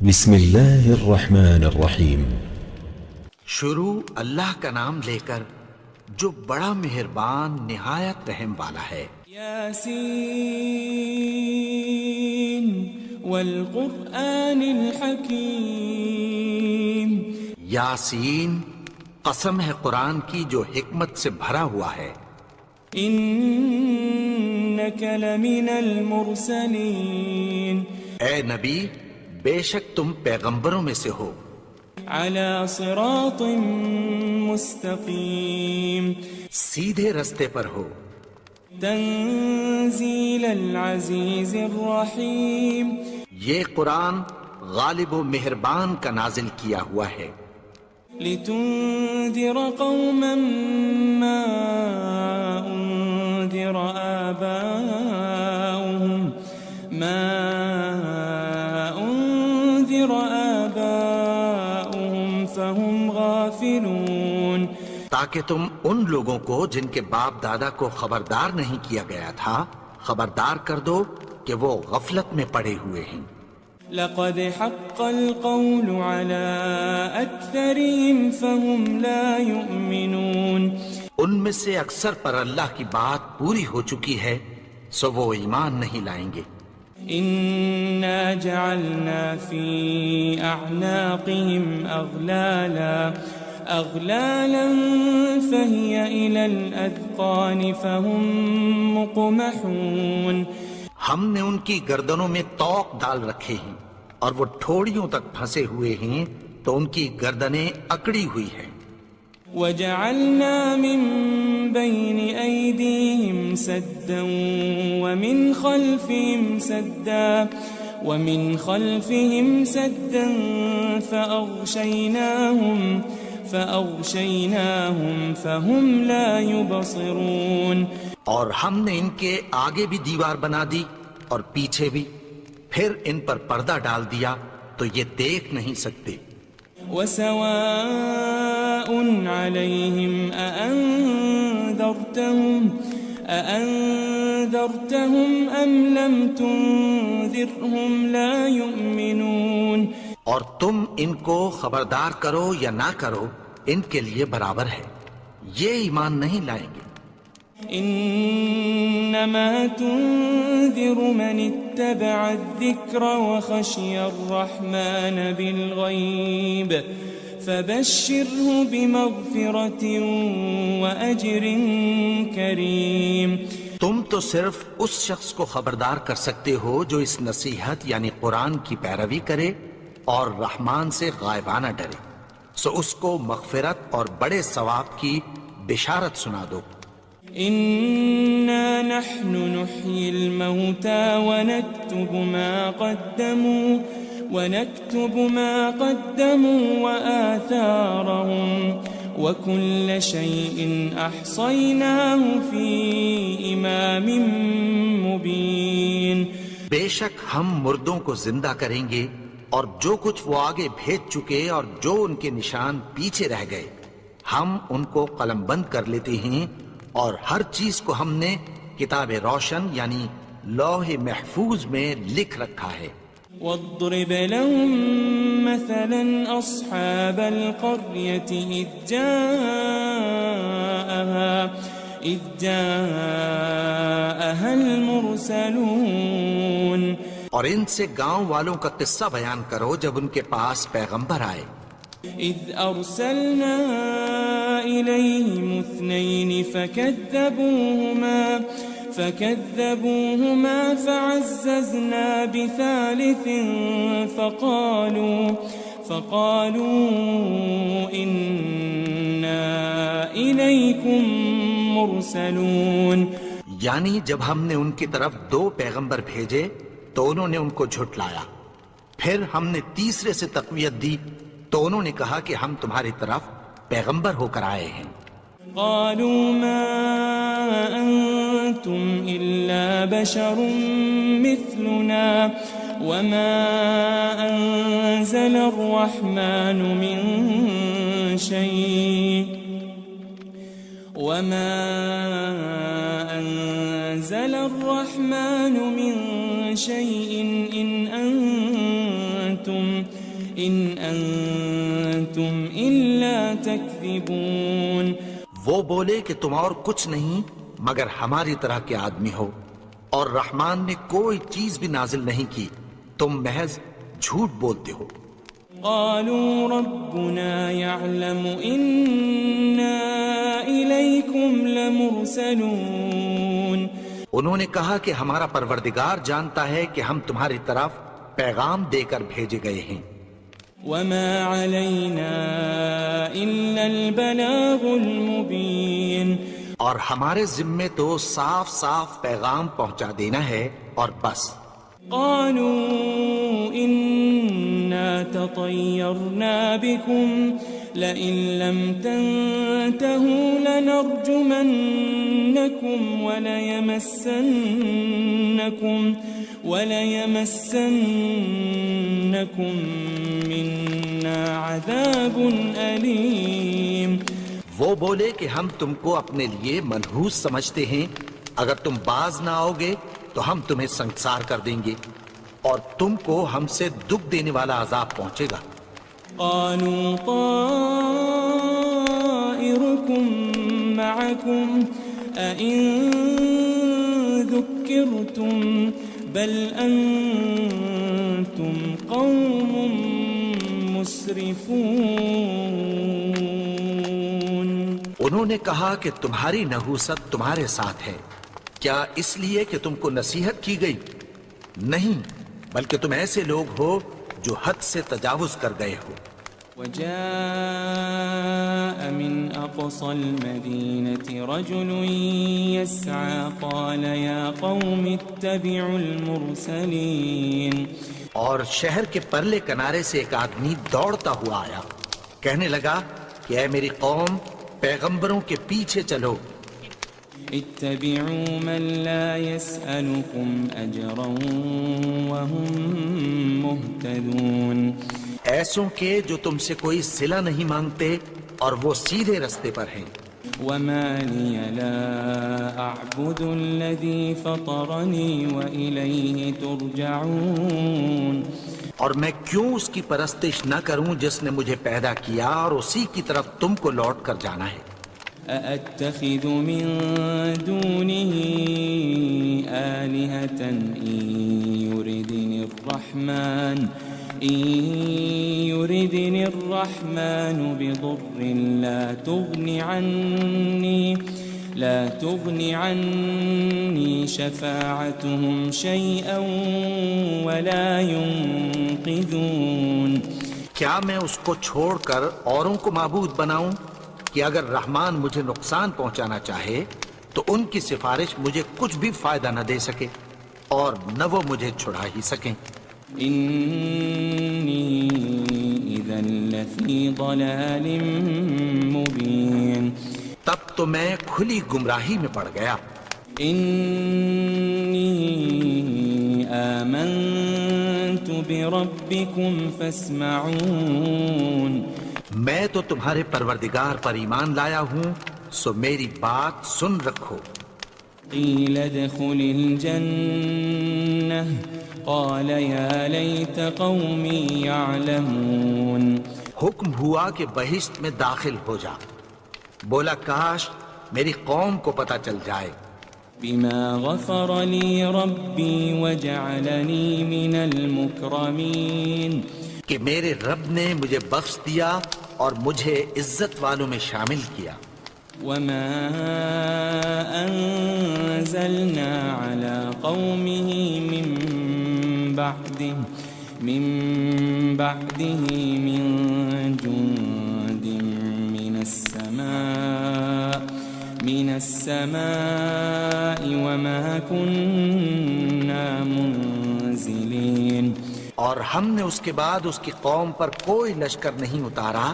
بسم اللہ الرحمن الرحیم۔ شروع اللہ کا نام لے کر جو بڑا مہربان نہایت رحم والا ہے۔ یاسین والقرآن الحکیم۔ یاسین، قسم ہے قرآن کی جو حکمت سے بھرا ہوا ہے۔ انک لمن المرسلین۔ اے نبی، بے شک تم پیغمبروں میں سے ہو۔ علی صراط مستقیم۔ سیدھے رستے پر ہو۔ تنزیل العزیز الرحیم۔ یہ قرآن غالب و مہربان کا نازل کیا ہوا ہے۔ لتنذر قوما ما انذر آباؤهم فهم غافلون۔ تاکہ تم ان لوگوں کو جن کے باپ دادا کو خبردار نہیں کیا گیا تھا خبردار کر دو کہ وہ غفلت میں پڑے ہوئے ہیں۔ لقد حق القول على أكثرهم فهم لا يؤمنون۔ ان میں سے اکثر پر اللہ کی بات پوری ہو چکی ہے سو وہ ایمان نہیں لائیں گے۔ إنا جعلنا في أعناقهم أغلالا فهي إلى الأذقان فهم مقمحون۔ ہم نے ان کی گردنوں میں طوق ڈال رکھے ہیں اور وہ ٹھوڑیوں تک پھنسے ہوئے ہیں تو ان کی گردنیں اکڑی ہوئی ہیں۔ وجعلنا من بين أيديهم سدا ومن خلفهم سدا فأغشيناهم فهم لا يبصرون۔ اور ہم نے ان کے آگے بھی دیوار بنا دی اور پیچھے بھی، پھر ان پر پردہ ڈال دیا تو یہ دیکھ نہیں سکتے۔ وسواء عليهم أأنذرتهم أم لم تنذرهم لا يؤمنون۔ اور تم ان کو خبردار کرو یا نہ کرو ان کے لیے برابر ہے، یہ ایمان نہیں لائیں گے۔ انما تنذر من اتبع الذکر وخشی الرحمن بالغیب فبشره بمغفرة وأجر کریم۔ تم تو صرف اس شخص کو خبردار کر سکتے ہو جو اس نصیحت یعنی قرآن کی پیروی کرے اور رحمان سے غائبانہ ڈرے، سو اس کو مغفرت اور بڑے ثواب کی بشارت سنا دو۔ إنا نحن نحيي الموتى ونكتب ما قدموا وآثارهم وكل شيء أحصيناه في إمام مبين۔ بے شک ہم مردوں کو زندہ کریں گے اور جو کچھ وہ آگے بھیج چکے اور جو ان کے نشان پیچھے رہ گئے ہم ان کو قلم بند کر لیتے ہیں، اور ہر چیز کو ہم نے کتاب روشن یعنی لوح محفوظ میں لکھ رکھا ہے۔ واضرب لهم مثلا أصحاب القرية إذ جاءها المرسلون۔ اور ان سے گاؤں والوں کا قصہ بیان کرو جب ان کے پاس پیغمبر آئے۔ إذ أرسلنا إليهم 2 فكذبوهما فعززنا بثالث فقالوا إنا إليكم مرسلون۔ یعنی جب ہم نے ان کی طرف 2 پیغمبر بھیجے تو انہوں نے ان کو جھٹلایا، پھر ہم نے تیسرے سے تقویت دی تو انہوں نے کہا کہ ہم تمہاری طرف پیغمبر ہو کر آئے ہیں۔ قالوا ما أنتم إلا بشر مثلنا وما أنزل الرحمن من شيء إن أنتم إن أنتم إلا تكذبون. وہ بولے کہ تم اور کچھ نہیں مگر ہماری طرح کے آدمی ہو، اور رحمان نے کوئی چیز بھی نازل نہیں کی، تم محض جھوٹ بولتے ہو. قالوا ربنا يعلم إنا إليكم لمرسلون. انہوں نے کہا کہ ہمارا پروردگار جانتا ہے کہ ہم تمہاری طرف پیغام دے کر بھیجے گئے ہیں. وما علينا إلا البلاغ المبين. اور ہمارے ذمے تو صاف صاف پیغام پہنچا دینا ہے اور بس. قالوا إنا تطيرنا بكم لئن لم تنتهوا لنرجمنكم وليمسنكم منا عذاب أليم. وہ بولے کہ ہم تم کو اپنے لیے منحوس سمجھتے ہیں، اگر تم باز نہ آؤ گے تو ہم تمہیں سنسار کر دیں گے اور تم کو ہم سے دکھ دینے والا عذاب پہنچے گا. قالوا طائركم معكم أئن ذكرتم بل أنتم قوم مسرفون. انہوں نے کہا کہ تمہاری نحوست تمہارے ساتھ ہے، کیا اس لیے کہ تم کو نصیحت کی گئی؟ نہیں، بلکہ تم ایسے لوگ ہو جو حد سے تجاوز کر گئے ہو. وجاء من أقصى المدينة رجل يسعى قال يا قوم اتبعوا المرسلين. اور شہر کے پرلے کنارے سے ایک آدمی دوڑتا ہوا آیا، کہنے لگا کہ اے میری قوم، پیغمبروں کے پیچھے چلو. اتبعوا من لا يسألكم أجرا وهم مهتدون. ایسوں کے جو تم سے کوئی صلہ نہیں مانگتے اور وہ سیدھے رستے پر ہیں. وما لي لا أعبد الذي فطرني وإليه ترجعون. اور میں کیوں اس کی پرستش نہ کروں جس نے مجھے پیدا کیا اور اسی کی طرف تم کو لوٹ کر جانا ہے. أأتخذ من دونه آلهة إن يردني الرحمن بضر لا تغن عني شفاعتهم شيئا ولا ينقذون. کیا میں اس کو چھوڑ کر اوروں کو معبود بناؤں کہ اگر رحمان مجھے نقصان پہنچانا چاہے تو ان کی سفارش مجھے کچھ بھی فائدہ نہ دے سکے اور نہ وہ مجھے چھڑا ہی سکیں. إني إذا لفي ضلال مبين. تب تو میں کھلی گمراہی میں پڑ گیا. إني آمنت بربكم فاسمعون. میں تو تمہارے پروردگار پر ایمان لایا ہوں، سو میری بات سن رکھو. قيل ادخل الجنة قال يا ليت قومي يعلمون. حکم ہوا کہ بہشت میں داخل ہو جا. بولا کاش میری قوم کو پتہ چل جائے. بما غفر لي ربي وجعلني من المكرمين. کہ میرے رب نے مجھے بخش دیا اور مجھے عزت والوں میں شامل کیا. وما أنزلنا على قومه من بعده من جند من السماء وما كنا منزلين. اور ہم نے اس کے بعد اس کی قوم پر کوئی لشکر نہیں اتارا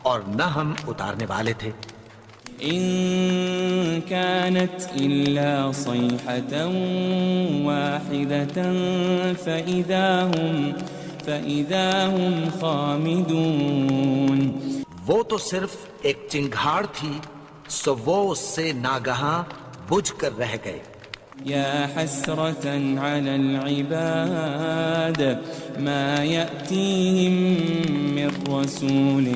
اور نہ ہم اتارنے والے تھے. إن كانت إلا صيحة واحدة فإذا هم خامدون. وہ تو صرف ایک چنگھاڑ تھی، سو وہ اس سے ناگہاں بجھ کر رہ گئے. يا حسرة على العباد ما يأتيهم رسول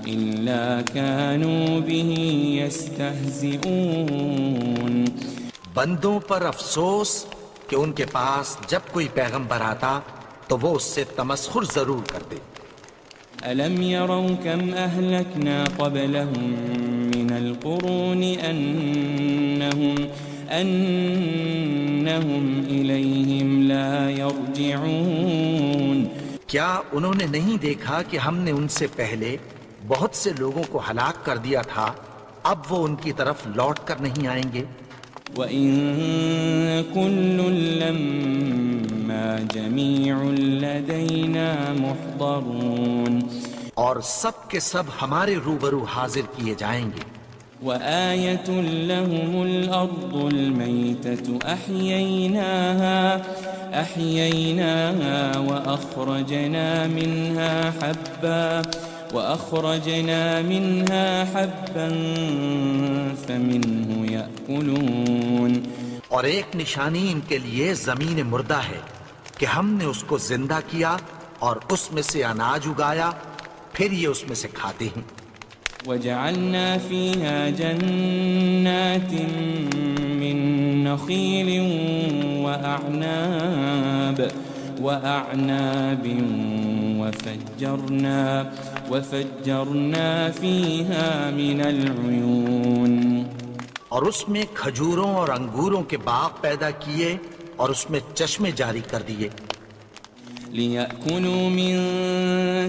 إلا كانوا به يستهزئون. بندوں پر افسوس کہ ان کے پاس جب کوئی پیغمبر آتا تو وہ اس سے تمسخر ضرور کرتے. ألم يروا كم أهلكنا قبلهم من القرون أنهم إليهم لا يرجعون. کیا انہوں نے نہیں دیکھا کہ ہم نے ان سے پہلے بہت سے لوگوں کو ہلاک کر دیا تھا، اب وہ ان کی طرف لوٹ کر نہیں آئیں گے؟ وَإِن كُلٌّ لَمَّا جَمِيعٌ لَدَيْنَا مُحْضَرُونَ. اور سب کے سب ہمارے روبرو حاضر کیے جائیں گے. وآية لهم الأرض الميتة أحييناها وأخرجنا منها حبا فمنه يأكلون. اور ایک نشانی ان کے لیے زمین مردہ ہے کہ ہم نے اس کو زندہ کیا اور اس میں سے اناج اگایا، پھر یہ اس میں سے کھاتے ہیں. وجعلنا فيها جنات من نخيل وأعناب وفجرنا فيها من العيون. اور اس میں کھجوروں اور انگوروں کے باغ پیدا کیے اور اس میں چشمے جاری کر دیے. لِيَأْكُلُوا مِن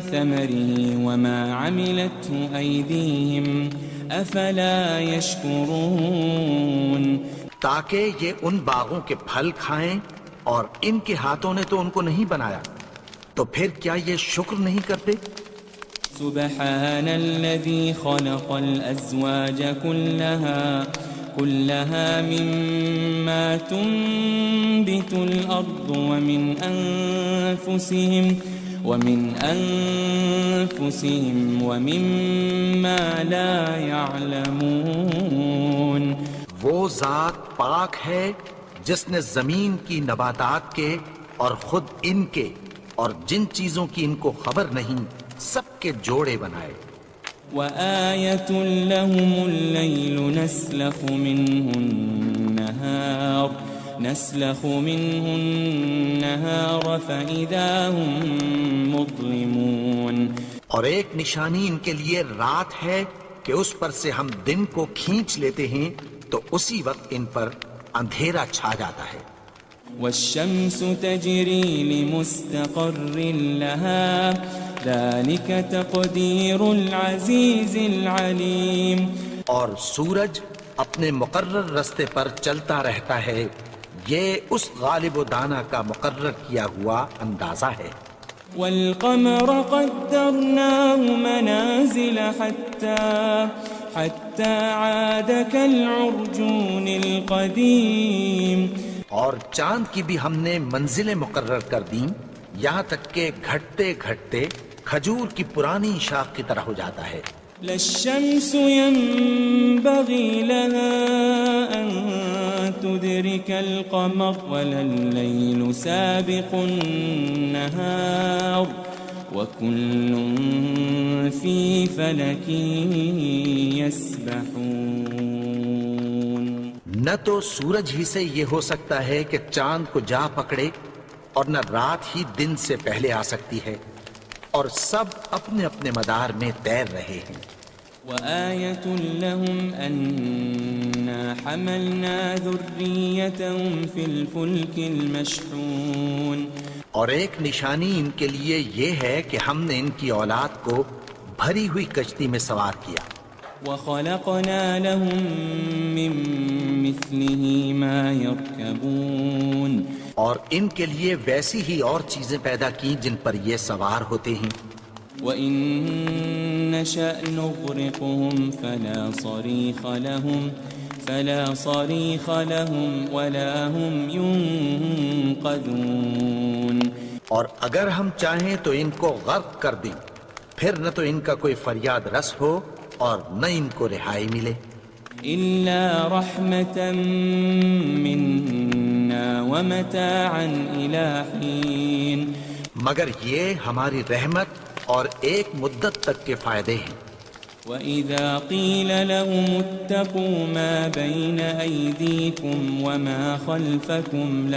ثَمَرِهِ وَمَا عَمِلَتْهُ أَيْدِيهِمْ أَفَلَا يَشْكُرُونَ. تاکہ یہ ان باغوں کے پھل کھائیں، اور ان کے ہاتھوں نے تو ان کو نہیں بنایا، تو پھر کیا یہ شکر نہیں کرتے؟ سبحان الذي خلق الأزواج كلها مما تنبت الأرض ومن أنفسهم ومما لا يعلمون. وہ ذات پاک ہے جس نے زمین کی نباتات کے اور خود ان کے اور جن چیزوں کی ان کو خبر نہیں سب کے جوڑے بنائے. وآية لهم الليل نسلخ منه النهار فإذا هم مظلمون. اور ایک نشانی ان کے لیے رات ہے کہ اس پر سے ہم دن کو کھینچ لیتے ہیں تو اسی وقت ان پر اندھیرا چھا جاتا ہے. والشمس تجري لمستقر لها ذلك تقدير العزيز العليم. اور سورج اپنے مقرر رستے پر چلتا رہتا ہے، یہ اس غالب و دانا کا مقرر کیا ہوا اندازہ ہے. والقمر قدرناه منازل حتى عاد كالعرجون القديم. اور چاند کی بھی ہم نے منزلیں مقرر کر دیں، یہاں تک کہ گھٹتے گھٹتے کھجور کی پرانی شاخ کی طرح ہو جاتا ہے. لا الشمس ينبغي لها أن تدرك القمر ولا الليل سابق النهار وكل في فلك يسبحون. نہ تو سورج ہی سے یہ ہو سکتا ہے کہ چاند کو جا پکڑے، اور نہ رات ہی دن سے پہلے آ سکتی ہے، اور سب اپنے اپنے مدار میں تیر رہے ہیں. وآية لهم أنا حملنا ذريتهم في الفلك المشحون. اور ایک نشانی ان کے لیے یہ ہے کہ ہم نے ان کی اولاد کو بھری ہوئی کشتی میں سوار کیا. وخلقنا لهم من مثله ما يركبون. اور ان کے لیے ویسی ہی اور چیزیں پیدا کی جن پر یہ سوار ہوتے ہیں. وَإِن نَّشَأْ نُغْرِقْهُمْ فَلَا صَرِيخَ لَهُمْ وَلَا هُمْ يُنقَذُونَ. اور اگر ہم چاہیں تو ان کو غرق کر دیں، پھر نہ تو ان کا کوئی فریاد رس ہو اور نہ ان کو رہائی ملے. إِلَّا رَحْمَةً مِّنَّا وَمَتَاعًا إِلَىٰ حِينٍ. مگر یہ ہماری رحمت اور ایک مدت تک کے فائدے ہیں۔ وَإِذَا قِيلَ لَهُمُ اتَّقُوا مَا بَيْنَ أَيْدِيكُمْ وَمَا خَلْفَكُمْ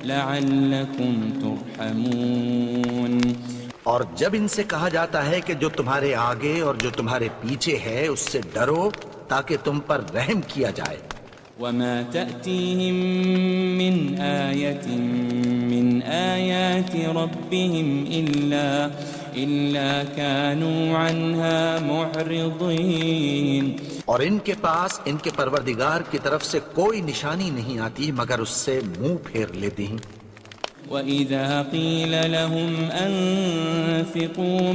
لَعَلَّكُمْ تُرْحَمُونَ۔ اور جب ان سے کہا جاتا ہے کہ جو تمہارے آگے اور جو تمہارے پیچھے ہے اس سے ڈرو تاکہ تم پر رحم کیا جائے۔ وَمَا تَأْتِيهِم مِّنْ آيَةٍ مِّنْ آيَاتِ رَبِّهِمْ إِلَّا كَانُوا عَنْهَا مُعْرِضِينَ۔ اور ان کے پاس ان کے پروردگار کی طرف سے کوئی نشانی نہیں آتی مگر اس سے منہ پھیر لیتے ہیں۔ وَإِذَا قِيلَ لَهُمْ أَنفِقُوا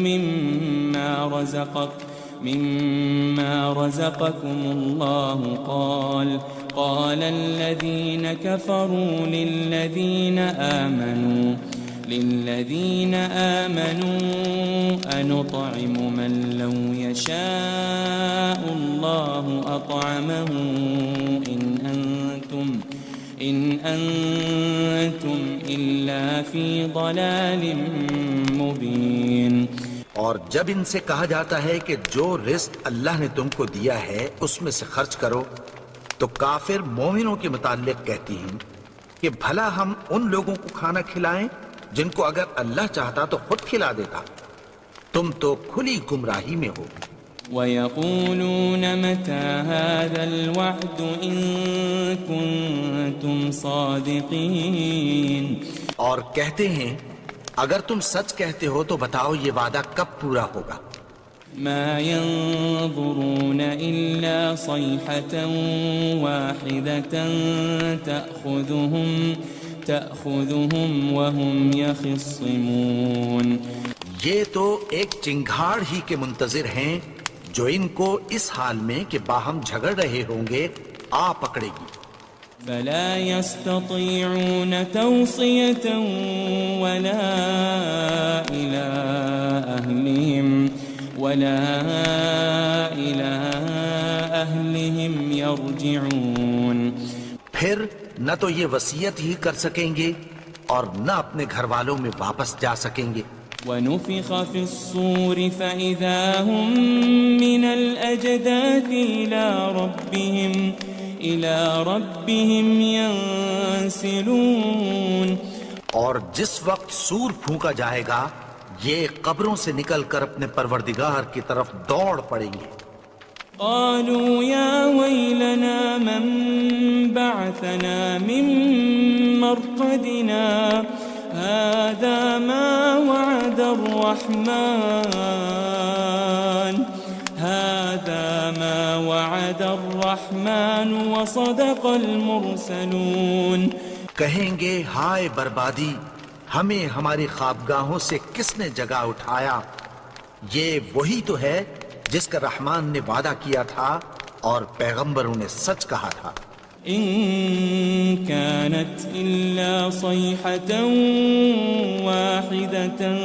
مِمَّا رَزَقَكُمُ اللَّهُ قَالَ الَّذِينَ كَفَرُوا لِلَّذِينَ آمَنُوا أَنُطْعِمُ مَن لَّوْ يَشَاءُ اللَّهُ أَطْعَمَهُ إِنْ أَنْتُمْ إِلَّا فِي ضَلَالٍ مُبِينٍ۔ اور جب ان سے کہا جاتا ہے کہ جو رزق اللہ نے تم کو دیا ہے اس میں سے خرچ کرو تو کافر مومنوں کے متعلق کہتی ہیں کہ بھلا ہم ان لوگوں کو کھانا کھلائیں جن کو اگر اللہ چاہتا تو خود کھلا دیتا، تم تو کھلی گمراہی میں ہو۔ وَيَقُولُونَ مَتَى هَذَا الْوَعْدُ إِن كُنتُمْ صَادِقِينَ۔ اور کہتے ہیں اگر تم سچ کہتے ہو تو بتاؤ یہ وعدہ کب پورا ہوگا۔ مَا يَنظُرُونَ إِلَّا صَيْحَةً وَاحِدَةً تَأْخُذُهُمْ وَهُمْ يَخِصِّمُونَ۔ یہ تو ایک چنگھاڑ ہی کے منتظر ہیں جو ان کو اس حال میں کہ باہم جھگڑ رہے ہوں گے آ پکڑے گی۔ فَلَا يَسْتَطِيعُونَ تَوْصِيَةً وَلَا إِلَىٰ أَهْلِهِمْ يَرْجِعُونَ۔ پھر نہ تو یہ وصیت ہی کر سکیں گے اور نہ اپنے گھر والوں میں واپس جا سکیں گے۔ وَنُفِخَ فِي الصُّورِ فَإِذَا هُم مِّنَ الْأَجْدَاثِ إِلَىٰ رَبِّهِمْ يَنسِلُونَ۔ اور جس وقت سور پھونکا جائے گا یہ قبروں سے نکل کر اپنے پروردگار کی طرف دوڑ پڑیں گے۔ قالوا يا ويلنا من بعثنا من مرقدنا هذا ما وعد الرحمن وصدق المرسلون۔ کہیں گے ہائے بربادی، ہمیں ہماری خوابگاہوں سے کس نے جگا اٹھایا؟ یہ وہی تو ہے جس کا رحمان نے وعدہ کیا تھا اور پیغمبروں نے سچ کہا تھا۔ إن كانت إلا صيحة واحدة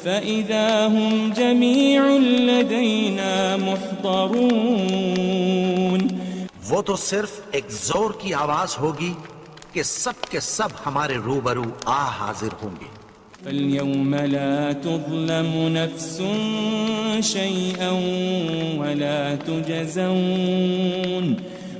فإذا هم جميع لدينا محضرون۔ وہ تو صرف ایک زور کی آواز ہوگی کہ سب کے سب ہمارے روبرو حاضر ہوں گے۔ فَالْيَوْمَ لَا تُظْلَمُ نَفْسٌ شَيْئًا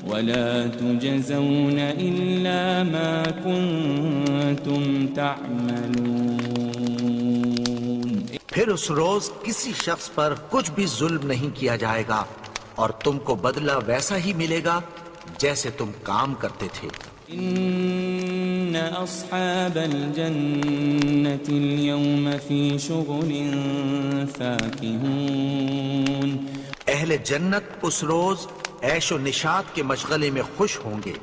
وَلَا تُجْزَوْنَ إِلَّا مَا كُنتُمْ تَعْمَلُونَ۔ پھر اس روز کسی شخص پر کچھ بھی ظلم نہیں کیا جائے گا اور تم کو بدلہ ویسا ہی ملے گا جیسے تم کام کرتے تھے۔ إن أصحاب الجنة اليوم في شغل فاكهون۔ اہل جنت اس روز عیش و نشاط کے مشغلے میں خوش ہوں گے۔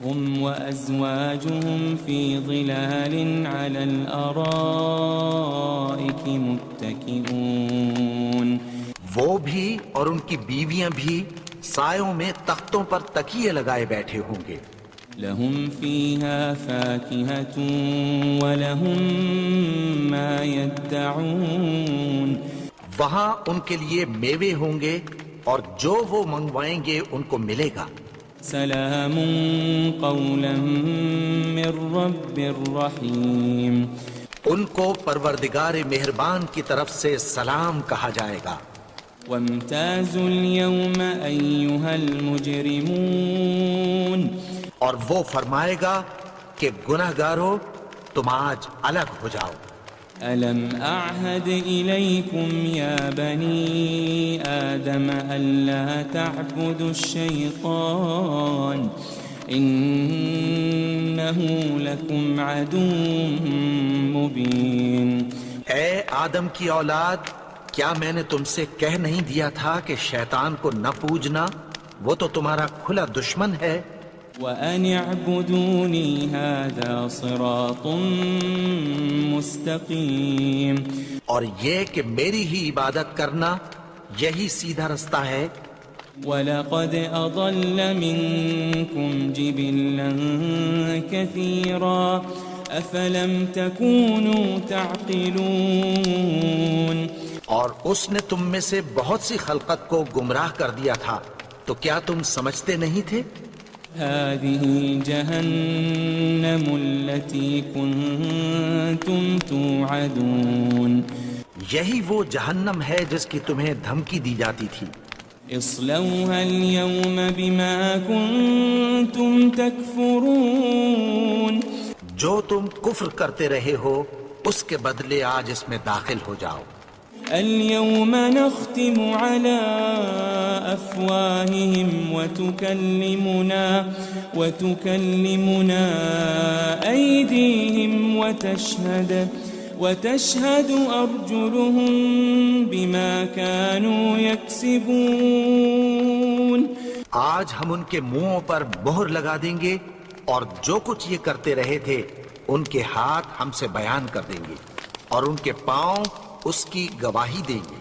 هم وأزواجهم في ظلال على الأرائك متكئون۔ وہ بھی اور ان کی بیویاں بھی سایوں میں تختوں پر تکیے لگائے بیٹھے ہوں گے۔ لهم فيها فاكهة ولهم ما يدعون۔ وہاں ان کے لیے میوے ہوں گے اور جو وہ منگوائیں گے ان کو ملے گا۔ سلام قولا من رب رحیم۔ ان کو پروردگار مہربان کی طرف سے سلام کہا جائے گا۔ وامتازوا اليوم أيها المجرمون اور وہ فرمائے گا کہ گنہگارو تم آج الگ ہو جاؤ۔ ألم أعهد إليكم يا بني آدم ألا تعبدوا الشيطان إنه لكم عدو مبين۔ اے آدم کی اولاد، کیا میں نے تم سے کہہ نہیں دیا تھا کہ شیطان کو نہ پوجنا، وہ تو تمہارا کھلا دشمن ہے۔ وَأَنِ اعْبُدُونِي هَذَا صِرَاطٌ مُسْتَقِيمٌ، اور یہ کہ میری ہی عبادت کرنا یہی سیدھا رستہ ہے۔ وَلَقَدْ أَضَلَّ مِنْكُمْ جِبِلًّا كَثِيرًا أَفَلَمْ تَكُونُوا تَعْقِلُونَ، اور اس نے تم میں سے بہت سی خلقت کو گمراہ کر دیا تھا، تو کیا تم سمجھتے نہیں تھے؟ هذه جهنم التي كنتم توعدون، یہی وہ جہنم ہے جس کی تمہیں دھمکی دی جاتی تھی۔ اصلوها اليوم بما كنتم تكفرون، جو تم کفر کرتے رہے ہو اس کے بدلے آج اس میں داخل ہو جاؤ۔ اليوم نختم على أفواههم وتكلمنا أيديهم وتشهد أرجلهم بما كانوا يكسبون، آج ہم ان کے منہوں پر مہر لگا دیں گے اور جو کچھ یہ کرتے رہے تھے ان کے ہاتھ ہم سے بیان کر دیں گے اور ان کے پاؤں اس کی گواہی دیں گے۔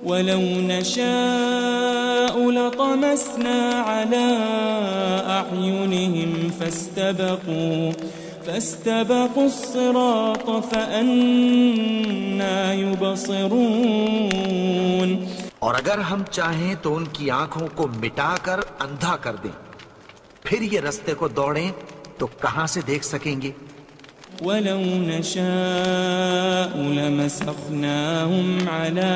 وَلَوْ نَشَاءُ لَطَمَسْنَا عَلَىٰ أَعْيُنِهِمْ فَاسْتَبَقُوا الصِّرَاطَ فَأَنَّىٰ يُبْصِرُونَ، اور اگر ہم چاہیں تو ان کی آنکھوں کو مٹا کر اندھا کر دیں، پھر یہ رستے کو دوڑیں تو کہاں سے دیکھ سکیں گے؟ وَلَوْ نَشَاءُ لَمَسَخْنَاهُمْ عَلَى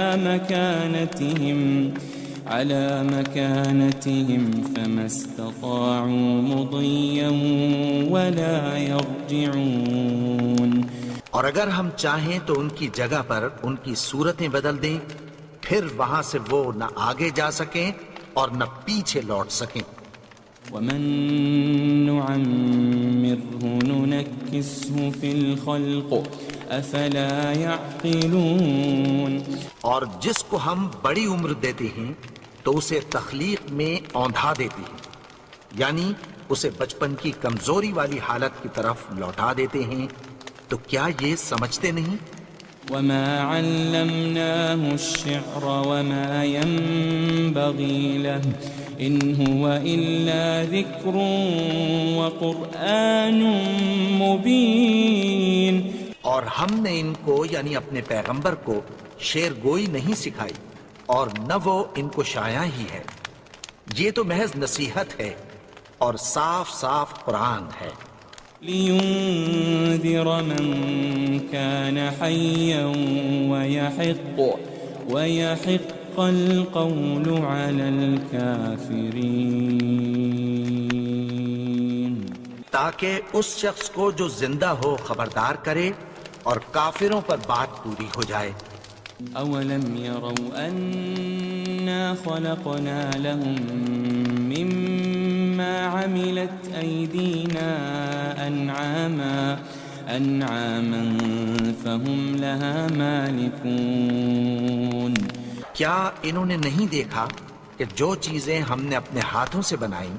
مَكَانَتِهِمْ فَمَا اسْتَطَاعُوا مُضِيًّا وَلَا يَرْجِعُونَ، اور اگر ہم چاہیں تو ان کی جگہ پر ان کی صورتیں بدل دیں، پھر وہاں سے وہ نہ آگے جا سکیں اور نہ پیچھے لوٹ سکیں۔ وَمَن نُعَمِّرْهُ نُنَكِّسْهُ فِي الْخَلْقِ أَفَلَا يَعْقِلُونَ، اور جس کو ہم بڑی عمر دیتے ہیں تو اسے تخلیق میں اوندھا دیتے ہیں، یعنی اسے بچپن کی کمزوری والی حالت کی طرف لوٹا دیتے ہیں، تو کیا یہ سمجھتے نہیں؟ وَمَا عَلَّمْنَاهُ الشِّعْرَ وَمَا يَنبَغِي لَهُ إِنْ هُوَ إِلَّا ذِكْرٌ وَقُرْآنٌ مُبِينٌ، اور ہم نے ان کو یعنی اپنے پیغمبر کو شعر گوئی نہیں سکھائی اور نہ وہ ان کو شایع ہی ہے، یہ تو محض نصیحت ہے اور صاف صاف قرآن ہے۔ لِيُنذِرَ مَن كَانَ حَيًّا وَيَحِقَّ الْقَوْلُ عَلَى الْكَافِرِينَ، تاکہ اس شخص کو جو زندہ ہو خبردار کرے اور کافروں پر بات پوری ہو جائے۔ أَوَلَمْ يَرَوْا أَنَّا خَلَقْنَا لَهُم مِّمَّا عَمِلَتْ أَيْدِينَا أَنْعَامًا فَهُمْ لَهَا مَالِكُونَ، کیا انہوں نے نہیں دیکھا کہ جو چیزیں ہم نے اپنے ہاتھوں سے بنائیں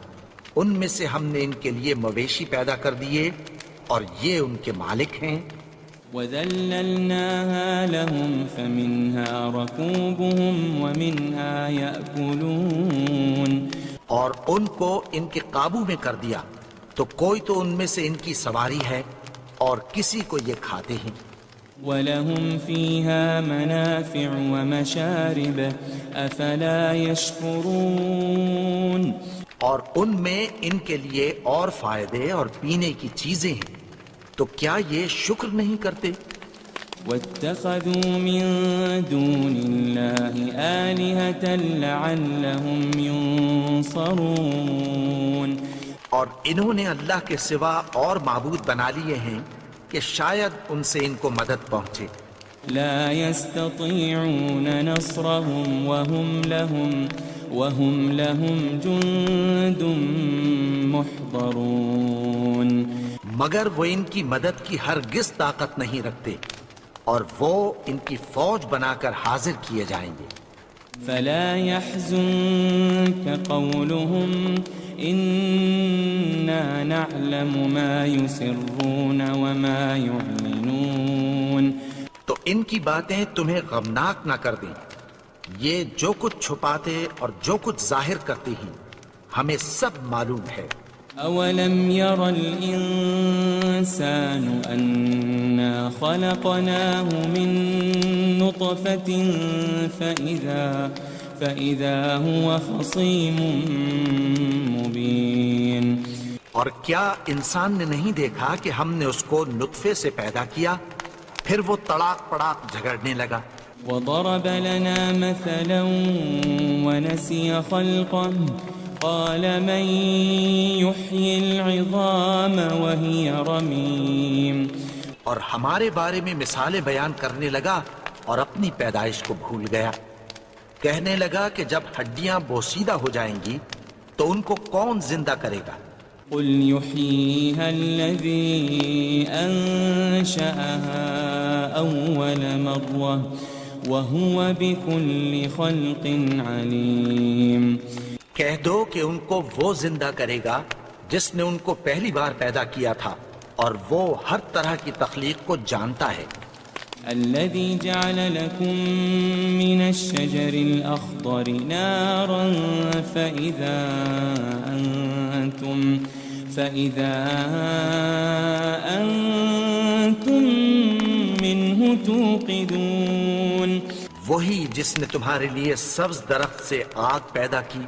ان میں سے ہم نے ان کے لیے مویشی پیدا کر دیے اور یہ ان کے مالک ہیں۔ وَذَلَّلْنَاهَا لَهُمْ فَمِنْهَا رَكُوبُهُمْ وَمِنْهَا يَأْكُلُونَ، اور ان کو ان کے قابو میں کر دیا تو کوئی تو ان میں سے ان کی سواری ہے اور کسی کو یہ کھاتے ہیں۔ وَلَهُمْ فِيهَا مَنَافِعُ وَمَشَارِبُ أَفَلَا يَشْكُرُونَ، اور ان میں ان کے لیے اور فائدے اور پینے کی چیزیں ہیں، تو کیا یہ شکر نہیں کرتے؟ واتخذوا من دون الله آلهة لعلهم ينصرون. اور انہوں نے اللہ کے سوا اور معبود بنا لیے ہیں کہ شاید ان سے ان کو مدد پہنچے. لا يستطيعون نصرهم وهم لهم جند محضرون. مگر وہ ان کی مدد کی ہرگز طاقت نہیں رکھتے اور وہ ان کی فوج بنا کر حاضر کیے جائیں گے. فلا يحزنك قولهم إنا نعلم ما يسرون وما يعلنون. تو ان کی باتیں تمہیں غمناک نہ کر دیں. یہ جو کچھ چھپاتے اور جو کچھ ظاہر کرتے ہیں ہمیں سب معلوم ہے. أولم ير الإنسان أنا خلقناه من نطفة فإذا هو خصيم مبين. اور کیا انسان نے نہیں دیکھا کہ ہم نے اس کو نطفے سے پیدا کیا پھر وہ تڑاک پڑاک جھگڑنے لگا. وضرب لنا مثلا ونسي خلقه قال من يحيي العظام وهي رميم. اور ہمارے بارے میں مثالیں بیان کرنے لگا اور اپنی پیدائش کو بھول گیا. کہنے لگا کہ جب ہڈیاں بوسیدہ ہو جائیں گی تو ان کو کون زندہ کرے گا. قل يحييها الذي أنشأها أول مرة وهو بكل خلق عليم. کہہ دو کہ ان کو وہ زندہ کرے گا جس نے ان کو پہلی بار پیدا کیا تھا اور وہ ہر طرح کی تخلیق کو جانتا ہے. الذي جعل لكم من الشجر الأخضر نارا فإذا أنتم منه توقدون. وہی جس نے تمہارے لیے سبز درخت سے آگ پیدا کی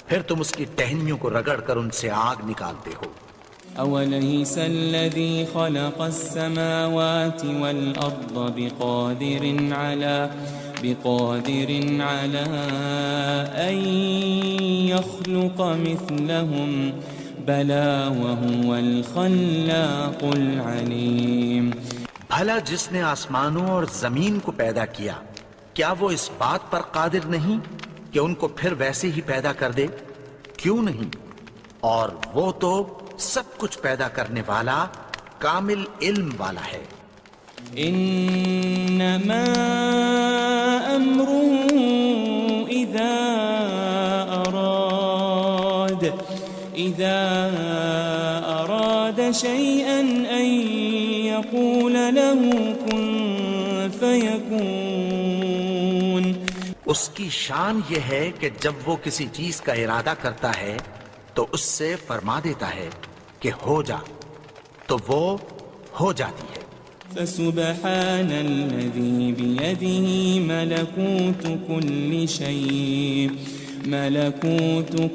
پھر تم اس کی ٹہنیوں کو رگڑ کر ان سے آگ نکالتے ہو. أوليس الذي خلق السماوات والأرض بقادر على أن يخلق مثلهم بلى وهو الخلاق العليم. بھلا جس نے آسمانوں اور زمین کو پیدا کیا کیا وہ اس بات پر قادر نہیں کہ ان کو پھر ویسے ہی پیدا کر دے؟ کیوں نہیں؟ اور وہ تو سب کچھ پیدا کرنے والا کامل علم والا ہے. انما امره اذا اراد شيئا ان يقول له كن فيكون. اس کی شان یہ ہے کہ جب وہ کسی چیز کا ارادہ کرتا ہے تو اس سے فرما دیتا ہے کہ ہو جا تو وہ ہو جاتی ہے. فسبحان الذي بيده ملكوت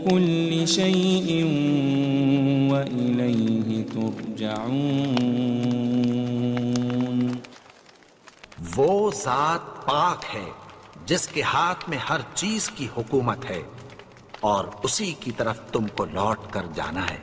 كل شيء وإليه ترجعون. وہ ذات پاک ہے جس کے ہاتھ میں ہر چیز کی حکومت ہے اور اسی کی طرف تم کو لوٹ کر جانا ہے.